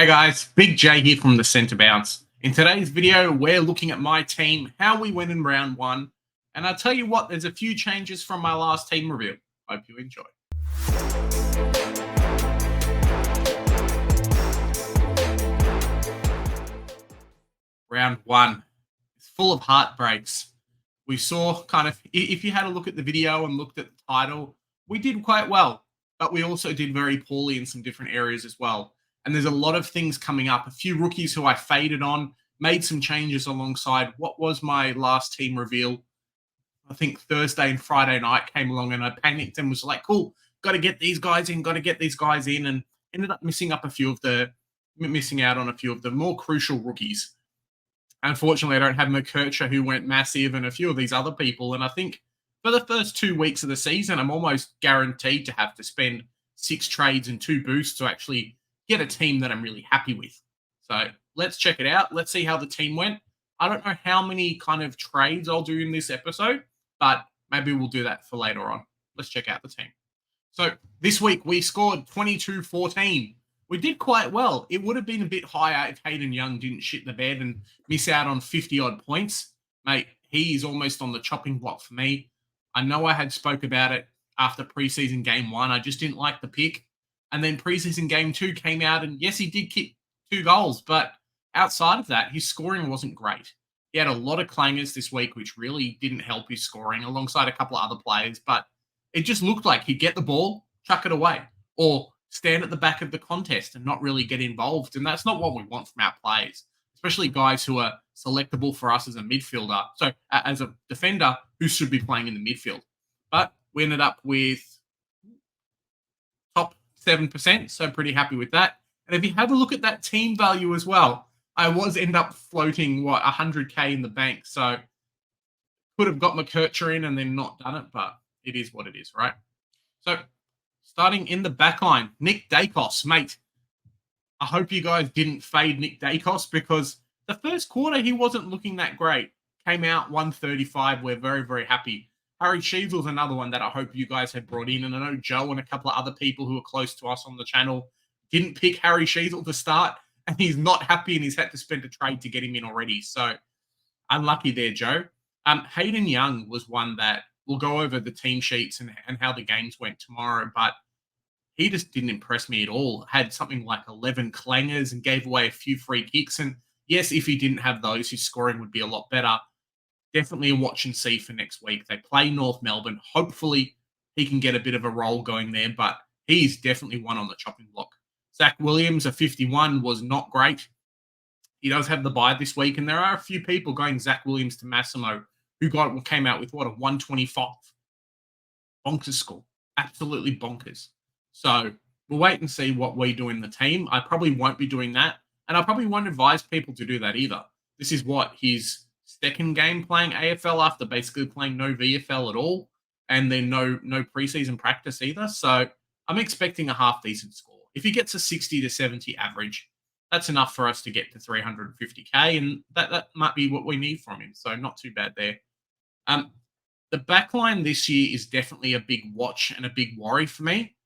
Hey guys, Big J here from the Centre Bounce. In today's video, we're looking at my team, how we went in round one, and I'll tell you what, there's a few changes from my last team review. Hope you enjoy. Round one is full of heartbreaks. We saw if you had a look at the video and looked at the title, we did quite well, but we also did very poorly in some different areas as well. And there's a lot of things coming up. A few rookies who I faded on, made some changes alongside what was my last team reveal. I think Thursday and Friday night came along and I panicked and was like, cool, got to get these guys in, and ended up missing out on a few of the more crucial rookies. Unfortunately, I don't have McKercher, who went massive, and a few of these other people. And I think for the first 2 weeks of the season, I'm almost guaranteed to have to spend 6 trades and 2 boosts to actually get a team that I'm really happy with. So let's check it out. Let's see how the team went. I don't know how many kind of trades I'll do in this episode, but maybe we'll do that for later on. Let's check out the team. So this week we scored 22-14. We did quite well. It would have been a bit higher if Hayden Young didn't shit the bed and miss out on 50-odd points. Mate, he is almost on the chopping block for me. I know I had spoke about it after preseason game 1. I just didn't like the pick. And then preseason game 2 came out, and yes, he did kick 2 goals, but outside of that, his scoring wasn't great. He had a lot of clangers this week, which really didn't help his scoring, alongside a couple of other players, but it just looked like he'd get the ball, chuck it away, or stand at the back of the contest and not really get involved. And that's not what we want from our players, especially guys who are selectable for us as a midfielder. So as a defender who should be playing in the midfield. But we ended up with top 7%, so pretty happy with that. And if you have a look at that team value as well, I end up floating, 100K in the bank. So could have got McKercher in and then not done it, but it is what it is, right? So starting in the backline, Nick Dacos, mate. I hope you guys didn't fade Nick Dacos, because the first quarter, he wasn't looking that great. Came out 135. We're very, very happy. Harry Sheezel's another one that I hope you guys had brought in. And I know Joe and a couple of other people who are close to us on the channel didn't pick Harry Sheezel to start, and he's not happy and he's had to spend a trade to get him in already. So unlucky there, Joe. Hayden Young was one that we'll go over the team sheets and how the games went tomorrow, but he just didn't impress me at all. Had something like 11 clangers and gave away a few free kicks. And yes, if he didn't have those, his scoring would be a lot better. Definitely a watch and see for next week. They play North Melbourne. Hopefully he can get a bit of a roll going there, but he's definitely one on the chopping block. Zach Williams, a 51, was not great. He does have the bye this week, and there are a few people going Zach Williams to Massimo who came out with a 125. Bonkers score. Absolutely bonkers. So we'll wait and see what we do in the team. I probably won't be doing that, and I probably won't advise people to do that either. This is his second game playing AFL after basically playing no VFL at all, and then no preseason practice either. So I'm expecting a half-decent score. If he gets a 60 to 70 average, that's enough for us to get to 350K, and that might be what we need from him. So not too bad there. The backline this year is definitely a big watch and a big worry for me.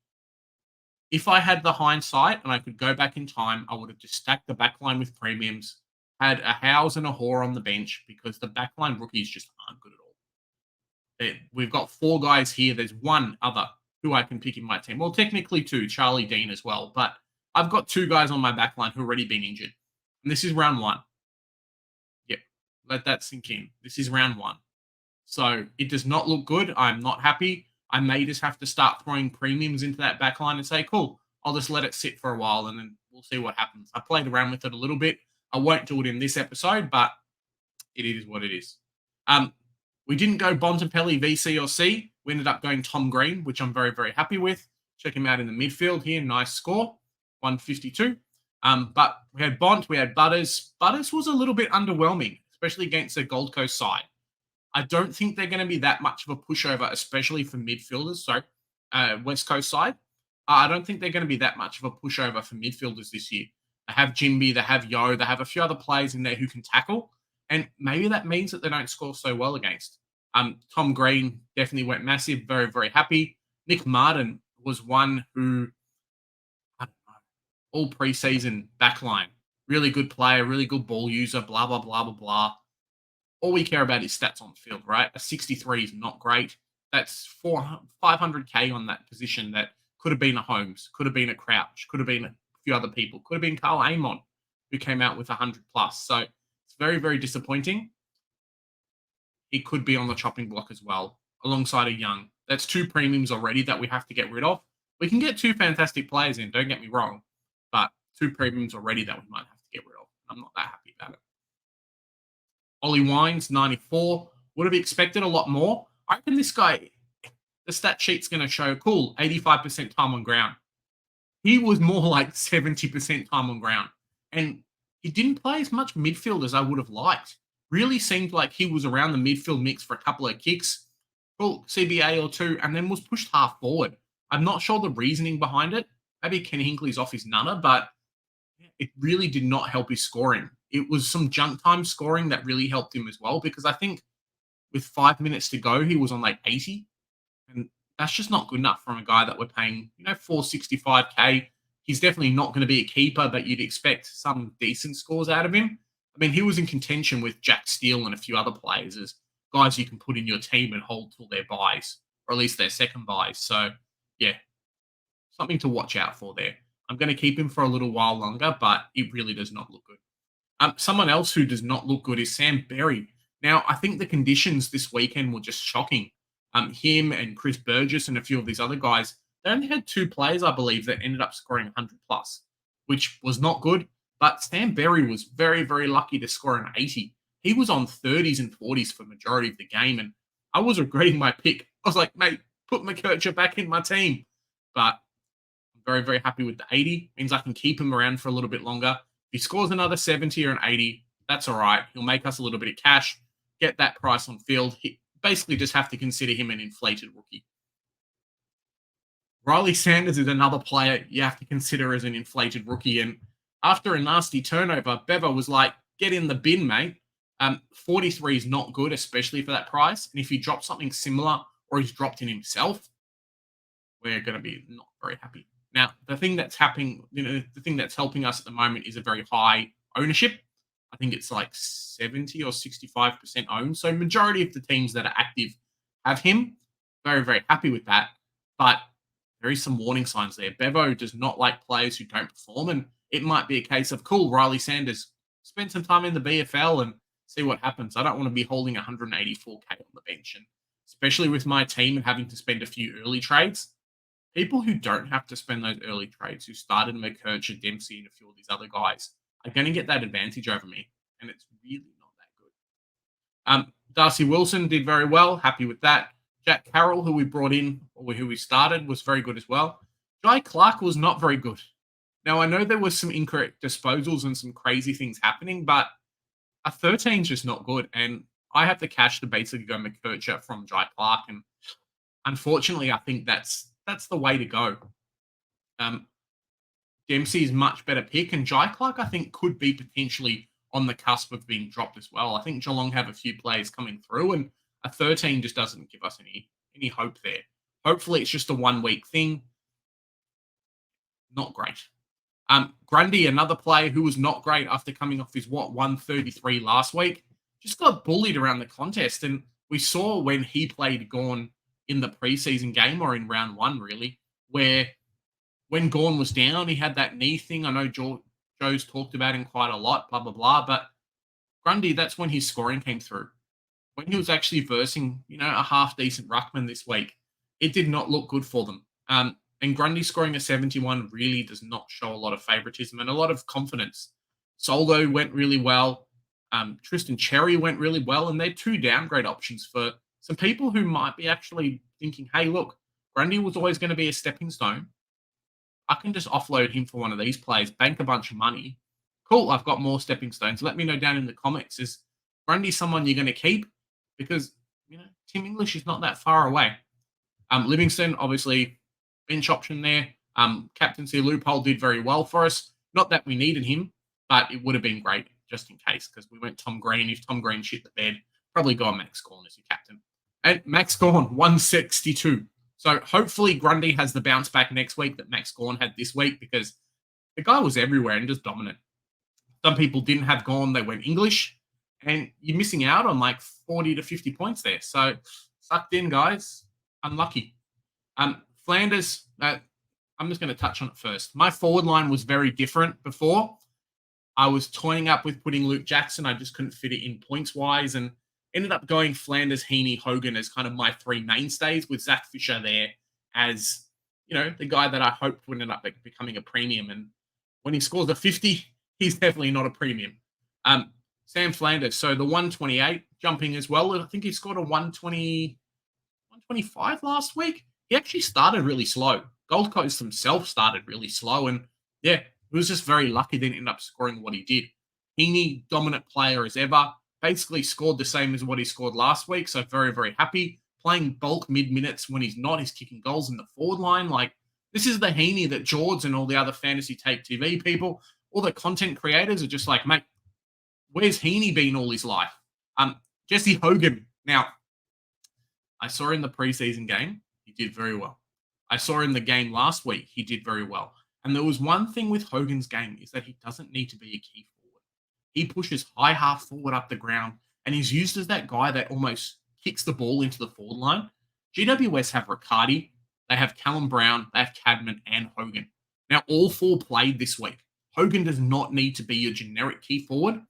If I had the hindsight and I could go back in time, I would have just stacked the backline with premiums, had a Howes and a Hoare on the bench, because the backline rookies just aren't good at all. We've got 4 guys here. There's one other who I can pick in my team. Well, technically 2, Charlie Dean as well. But I've got 2 guys on my backline who have already been injured. And this is round 1. Yep, let that sink in. This is round 1. So it does not look good. I'm not happy. I may just have to start throwing premiums into that backline and say, cool, I'll just let it sit for a while and then we'll see what happens. I played around with it a little bit. I won't do it in this episode, but it is what it is. We didn't go Bontempelli, VC, or C. We ended up going Tom Green, which I'm very, very happy with. Check him out in the midfield here. Nice score, 152. But we had Bont, we had Butters. Butters was a little bit underwhelming, especially against the Gold Coast side. I don't think they're going to be that much of a pushover, especially for midfielders. West Coast side. I don't think they're going to be that much of a pushover for midfielders this year. They have Jimby, they have Yo, they have a few other players in there who can tackle. And maybe that means that they don't score so well against. Tom Green definitely went massive. Very, very happy. Nick Martin was one who, I don't know. all preseason backline. Really good player, really good ball user, blah, blah, blah, blah, blah. All we care about is stats on the field, right? A 63 is not great. That's 500K on that position that could have been a Holmes, could have been a Crouch, could have been a few other people, could have been Carl Amon, who came out with 100 plus. So it's very, very disappointing. He could be on the chopping block as well, alongside a Young. That's two premiums already that we have to get rid of. We can get two fantastic players in, don't get me wrong, but two premiums already that we might have to get rid of. I'm not that happy about it. Ollie Wines, 94. Would have expected a lot more. I reckon this guy, the stat sheet's going to show, cool, 85% time on ground. He was more like 70% time on ground. And he didn't play as much midfield as I would have liked. Really seemed like he was around the midfield mix for a couple of kicks, cool, CBA or two, and then was pushed half forward. I'm not sure the reasoning behind it. Maybe Ken Hinkley's off his nunner, but it really did not help his scoring. It was some junk time scoring that really helped him as well, because I think with 5 minutes to go, he was on like 80. And that's just not good enough from a guy that we're paying, 465K. He's definitely not going to be a keeper, but you'd expect some decent scores out of him. I mean, he was in contention with Jack Steele and a few other players as guys you can put in your team and hold till their buys, or at least their second buys. So, yeah, something to watch out for there. I'm going to keep him for a little while longer, but it really does not look good. Someone else who does not look good is Sam Berry. Now, I think the conditions this weekend were just shocking. Him and Chris Burgess and a few of these other guys, they only had two players, I believe, that ended up scoring 100 plus, which was not good. But Sam Berry was very, very lucky to score an 80. He was on 30s and 40s for the majority of the game, and I was regretting my pick. I was like, mate, put McKercher back in my team. But I'm very, very happy with the 80. Means I can keep him around for a little bit longer. If he scores another 70 or an 80, that's all right. He'll make us a little bit of cash, get that price on field. He basically just have to consider him an inflated rookie. Riley Sanders is another player you have to consider as an inflated rookie. And after a nasty turnover, Bevo was like, get in the bin, mate. 43 is not good, especially for that price. And if he drops something similar or he's dropped in himself, we're going to be not very happy. Now, the thing that's happening, the thing that's helping us at the moment is a very high ownership. I think it's like 70 or 65% owned. So majority of the teams that are active have him. Very, very happy with that. But there is some warning signs there. Bevo does not like players who don't perform. And it might be a case of, cool, Riley Sanders, spend some time in the BFL and see what happens. I don't want to be holding 184K on the bench. And especially with my team and having to spend a few early trades, people who don't have to spend those early trades, who started McKercher, Dempsey, and a few of these other guys, are going to get that advantage over me. And it's really not that good. Darcy Wilson did very well. Happy with that. Jack Carroll, who we brought in, or who we started, was very good as well. Jai Clark was not very good. Now, I know there was some incorrect disposals and some crazy things happening, but a 13 is just not good. And I have the cash to basically go McKercher from Jai Clark. And unfortunately, I think that's the way to go. Dempsey is much better pick, and Jai Clark, I think, could be potentially on the cusp of being dropped as well. I think Geelong have a few players coming through, and a 13 just doesn't give us any hope there. Hopefully, it's just a 1 week thing. Not great. Grundy, another player who was not great after coming off his 133 last week, just got bullied around the contest, and we saw when he played Gawn in the preseason game, or in round one, really, where when Gawn was down, he had that knee thing. I know Joe's talked about him quite a lot, blah, blah, blah. But Grundy, that's when his scoring came through. When he was actually versing, a half-decent ruckman this week, it did not look good for them. And Grundy scoring a 71 really does not show a lot of favoritism and a lot of confidence. Soldo went really well. Tristan Cherry went really well. And they're two downgrade options for some people who might be actually thinking, hey, look, Grundy was always going to be a stepping stone. I can just offload him for one of these players, bank a bunch of money. Cool, I've got more stepping stones. Let me know down in the comments, is Grundy someone you're going to keep? Because, Tim English is not that far away. Livingston, obviously, bench option there. Captaincy loophole did very well for us. Not that we needed him, but it would have been great just in case, because we went Tom Green. If Tom Green shit the bed, probably go on Max Gawn as your captain. And Max Gawn, 162. So hopefully Grundy has the bounce back next week that Max Gawn had this week, because the guy was everywhere and just dominant. Some people didn't have gone, they went English, and you're missing out on like 40 to 50 points there. So sucked in, guys. Unlucky. Flanders, I'm just going to touch on it first. My forward line was very different before. I was toying up with putting Luke Jackson. I just couldn't fit it in points wise, and ended up going Flanders, Heaney, Hogan as kind of my three mainstays, with Zach Fisher there as, the guy that I hoped would end up becoming a premium. And when he scores a 50, he's definitely not a premium. Sam Flanders, so the 128 jumping as well. I think he scored a 125 last week. He actually started really slow. Gold Coast himself started really slow, and yeah, he was just very lucky didn't end up scoring what he did. Heaney, dominant player as ever, basically scored the same as what he scored last week, so very, very happy. Playing bulk mid-minutes when he's not, he's kicking goals in the forward line. Like, this is the Heaney that George and all the other fantasy tape TV people, all the content creators are just like, mate, where's Heaney been all his life? Jesse Hogan. Now, I saw in the preseason game, he did very well. I saw in the game last week, he did very well. And there was one thing with Hogan's game is that he doesn't need to be a key forward. He pushes high half forward up the ground, and he's used as that guy that almost kicks the ball into the forward line. GWS have Riccardi, they have Callum Brown, they have Cadman, and Hogan. Now, all four played this week. Hogan does not need to be your generic key forward,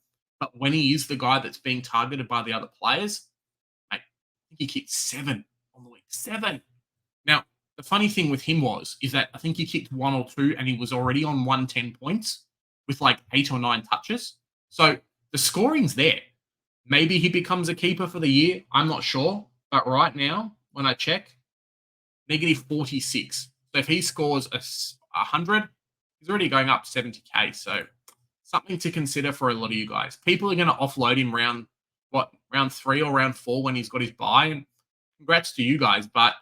but when he is the guy that's being targeted by the other players, mate, I think he kicked 7 on the week. 7. Now, the funny thing with him is that I think he kicked 1 or 2 and he was already on 110 points with like 8 or 9 touches. So the scoring's there. Maybe he becomes a keeper for the year. I'm not sure. But right now, when I check, negative 46. So if he scores 100, he's already going up 70K. So something to consider for a lot of you guys. People are going to offload him round 3 or round 4 when he's got his bye. And congrats to you guys. But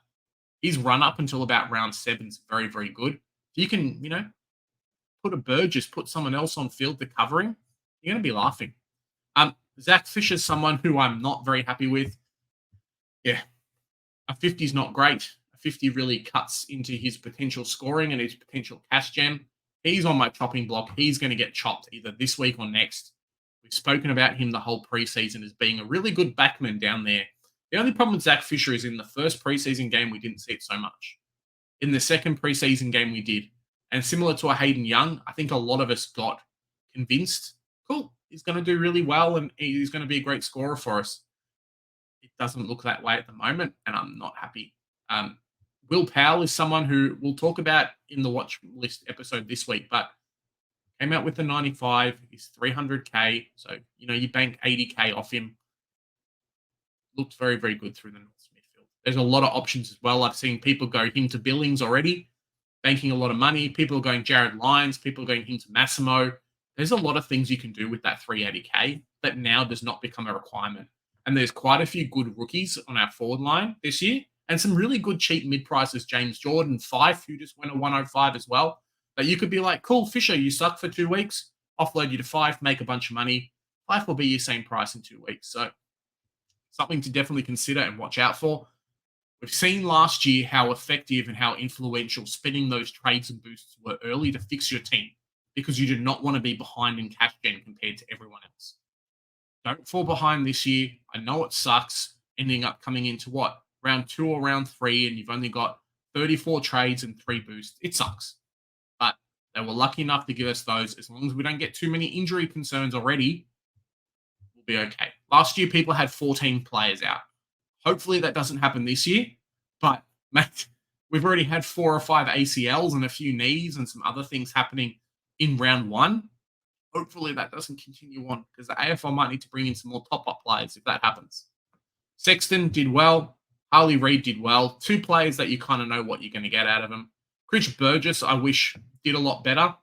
his run up until about round 7 is very, very good. If you can, put a Burgess, put someone else on field to cover him, you're going to be laughing. Zach Fisher's someone who I'm not very happy with. Yeah, a 50 is not great. A 50 really cuts into his potential scoring and his potential cash gem. He's on my chopping block. He's going to get chopped either this week or next. We've spoken about him the whole preseason as being a really good backman down there. The only problem with Zach Fisher is in the first preseason game, we didn't see it so much. In the second preseason game, we did. And similar to a Hayden Young, I think a lot of us got convinced, cool, he's going to do really well and he's going to be a great scorer for us. It doesn't look that way at the moment, and I'm not happy. Will Powell is someone who we'll talk about in the watch list episode this week, but came out with the 95, he's 300K, so, you bank 80K off him. Looked very, very good through the North midfield. There's a lot of options as well. I've seen people go him to Billings already, banking a lot of money. People are going Jared Lyons. People are going him to Massimo. There's a lot of things you can do with that 380K that now does not become a requirement. And there's quite a few good rookies on our forward line this year, and some really good cheap mid-prices. James Jordan, 5, who just went a 105 as well. That you could be like, cool, Fisher, you suck for 2 weeks. Offload you to 5, make a bunch of money. 5 will be your same price in 2 weeks. So something to definitely consider and watch out for. We've seen last year how effective and how influential spending those trades and boosts were early to fix your team, because you do not want to be behind in cash gen compared to everyone else. Don't fall behind this year. I know it sucks ending up coming into round 2 or round 3, and you've only got 34 trades and 3 boosts. It sucks. But they were lucky enough to give us those. As long as we don't get too many injury concerns already, we'll be okay. Last year, people had 14 players out. Hopefully that doesn't happen this year. But, mate, we've already had 4 or 5 ACLs and a few knees and some other things happening in round 1. Hopefully that doesn't continue on, because the AFL might need to bring in some more top-up players if that happens. Sexton did well. Harley Reid did well. 2 players that you kind of know what you're going to get out of them. Chris Burgess, I wish, did a lot better.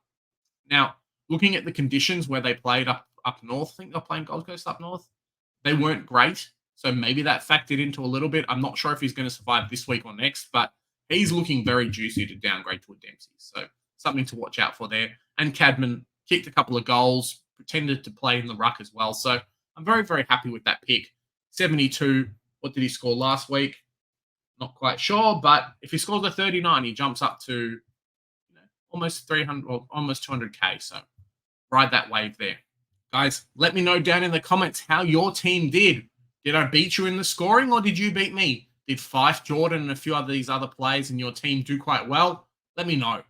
Now, looking at the conditions where they played up north, I think they're playing Gold Coast up north, they weren't great. So maybe that factored into a little bit. I'm not sure if he's going to survive this week or next, but he's looking very juicy to downgrade to a Dempsey. So something to watch out for there. And Cadman kicked a couple of goals, pretended to play in the ruck as well. So I'm very, very happy with that pick. 72. What did he score last week? Not quite sure, but if he scores a 39, he jumps up to almost 300, well, almost 200k. So ride that wave there. Guys, let me know down in the comments how your team did. Did I beat you in the scoring or did you beat me? Did Fife, Jordan, and a few of these other players in your team do quite well? Let me know.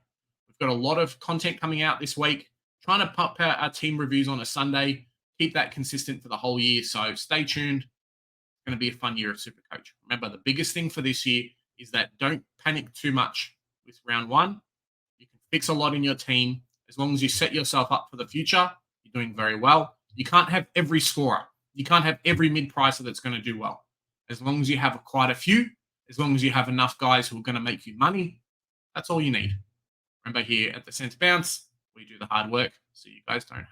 We've got a lot of content coming out this week. Trying to pump out our team reviews on a Sunday. Keep that consistent for the whole year. So stay tuned. It's going to be a fun year of Supercoach. Remember, the biggest thing for this year is that don't panic too much with round one. You can fix a lot in your team. As long as you set yourself up for the future, you're doing very well. You can't have every scorer. You can't have every mid-pricer that's going to do well. As long as you have quite a few, as long as you have enough guys who are going to make you money, that's all you need. Remember, here at the Centre Bounce, we do the hard work so you guys don't have